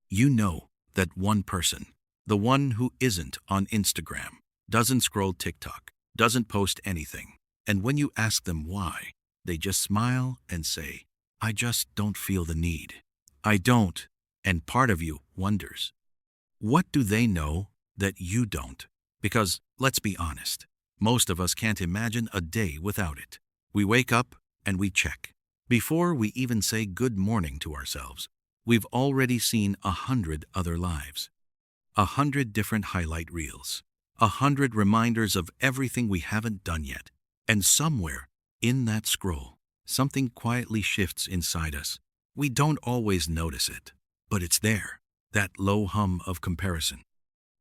You know that one person, the one who isn't on Instagram, doesn't scroll TikTok, doesn't post anything. And when you ask them why, they just smile and say, I just don't feel the need. I don't. And part of you wonders, what do they know that you don't? Because, let's be honest, most of us can't imagine a day without it. We wake up and we check. Before we even say good morning to ourselves, we've already seen 100 other lives. 100 different highlight reels. 100 reminders of everything we haven't done yet. And somewhere in that scroll, something quietly shifts inside us. We don't always notice it, but it's there. That low hum of comparison.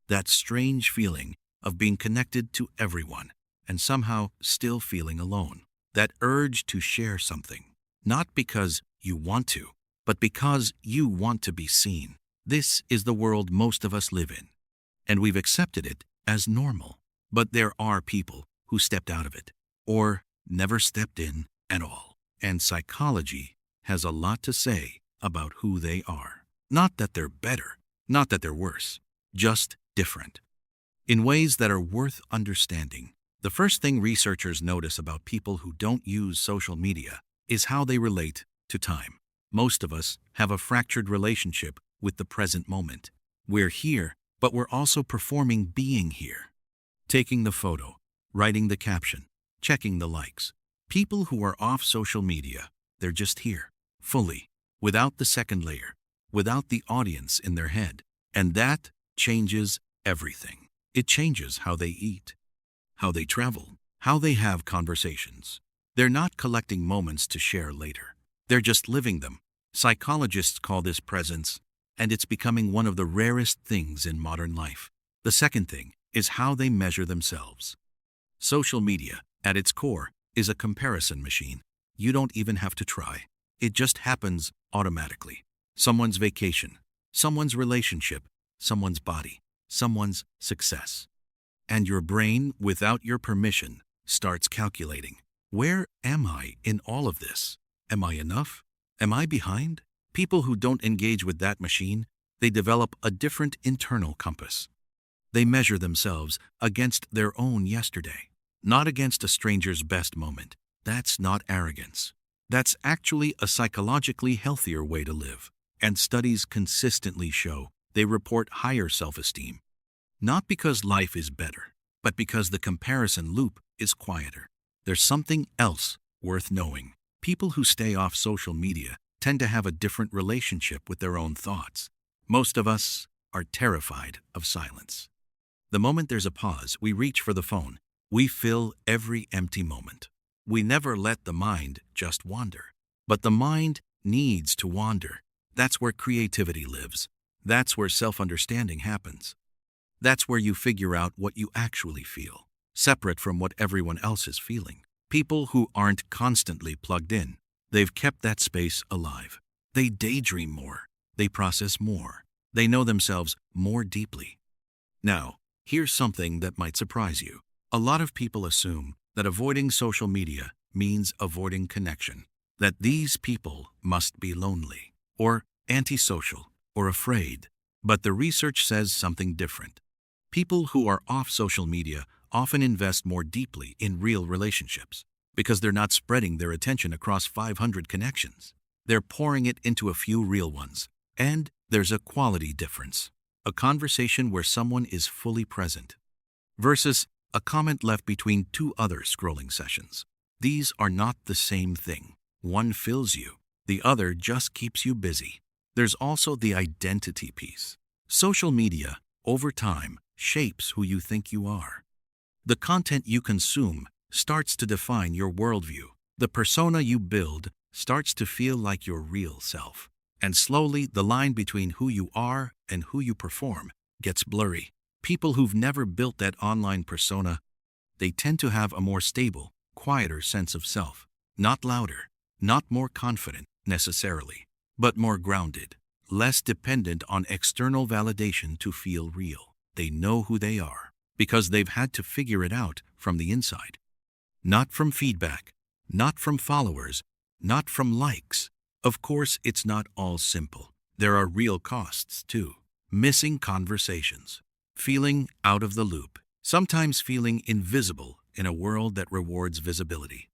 That strange feeling of being connected to everyone and somehow still feeling alone. That urge to share something. Not because you want to, but because you want to be seen. This is the world most of us live in, and we've accepted it as normal. But there are people who stepped out of it, or never stepped in at all. And psychology has a lot to say about who they are. Not that they're better, not that they're worse, just different. In ways that are worth understanding. The first thing researchers notice about people who don't use social media is how they relate to time. Most of us have a fractured relationship with the present moment. We're here, but we're also performing being here. Taking the photo, writing the caption, checking the likes. People who are off social media, they're just here, fully, without the second layer, without the audience in their head. And that changes everything. It changes how they eat, how they travel, how they have conversations. They're not collecting moments to share later. They're just living them. Psychologists call this presence, and it's becoming one of the rarest things in modern life. The second thing is how they measure themselves. Social media, at its core, is a comparison machine. You don't even have to try. It just happens automatically. Someone's vacation, someone's relationship, someone's body, someone's success. And your brain, without your permission, starts calculating. Where am I in all of this? Am I enough? Am I behind? People who don't engage with that machine, they develop a different internal compass. They measure themselves against their own yesterday, not against a stranger's best moment. That's not arrogance. That's actually a psychologically healthier way to live. And studies consistently show they report higher self-esteem. Not because life is better, but because the comparison loop is quieter. There's something else worth knowing. People who stay off social media tend to have a different relationship with their own thoughts. Most of us are terrified of silence. The moment there's a pause, we reach for the phone. We fill every empty moment. We never let the mind just wander. But the mind needs to wander. That's where creativity lives. That's where self-understanding happens. That's where you figure out what you actually feel, separate from what everyone else is feeling. People who aren't constantly plugged in, they've kept that space alive. They daydream more. They process more. They know themselves more deeply. Now, here's something that might surprise you. A lot of people assume that avoiding social media means avoiding connection, that these people must be lonely, or antisocial, or afraid. But the research says something different. People who are off social media often invest more deeply in real relationships because they're not spreading their attention across 500 connections. They're pouring it into a few real ones. And there's a quality difference. A conversation where someone is fully present versus a comment left between two other scrolling sessions. These are not the same thing. One fills you, the other just keeps you busy. There's also the identity piece. Social media, over time, shapes who you think you are. The content you consume starts to define your worldview. The persona you build starts to feel like your real self. And slowly, the line between who you are and who you perform gets blurry. People who've never built that online persona, they tend to have a more stable, quieter sense of self. Not louder, not more confident necessarily, but more grounded, less dependent on external validation to feel real. They know who they are because they've had to figure it out from the inside. Not from feedback, not from followers, not from likes. Of course, it's not all simple. There are real costs, too. Missing conversations, feeling out of the loop, sometimes feeling invisible in a world that rewards visibility.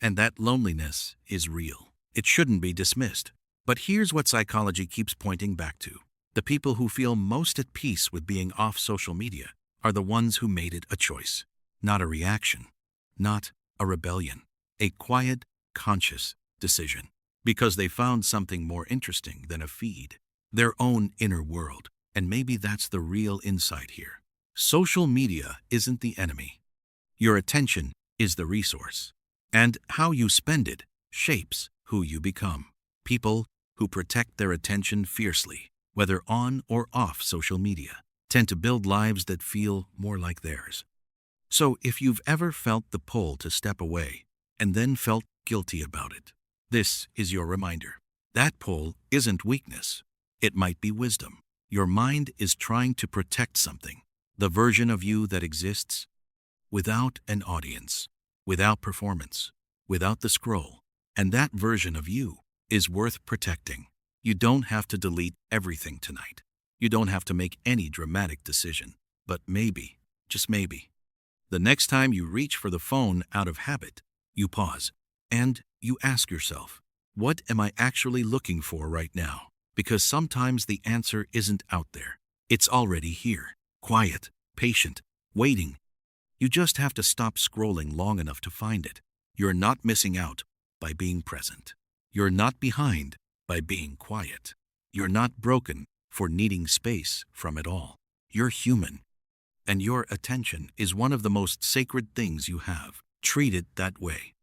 And that loneliness is real. It shouldn't be dismissed. But here's what psychology keeps pointing back to. The people who feel most at peace with being off social media are the ones who made it a choice, not a reaction, not a rebellion, a quiet, conscious decision, because they found something more interesting than a feed, their own inner world. And maybe that's the real insight here. Social media isn't the enemy. Your attention is the resource. And how you spend it shapes who you become. People who protect their attention fiercely, whether on or off social media, tend to build lives that feel more like theirs. So if you've ever felt the pull to step away and then felt guilty about it, this is your reminder. That pull isn't weakness. It might be wisdom. Your mind is trying to protect something, the version of you that exists without an audience, without performance, without the scroll. And that version of you is worth protecting. You don't have to delete everything tonight. You don't have to make any dramatic decision. But maybe, just maybe, the next time you reach for the phone out of habit, you pause and you ask yourself, what am I actually looking for right now? Because sometimes the answer isn't out there. It's already here, quiet, patient, waiting. You just have to stop scrolling long enough to find it. You're not missing out by being present. You're not behind by being quiet. You're not broken for needing space from it all. You're human. And your attention is one of the most sacred things you have. Treat it that way.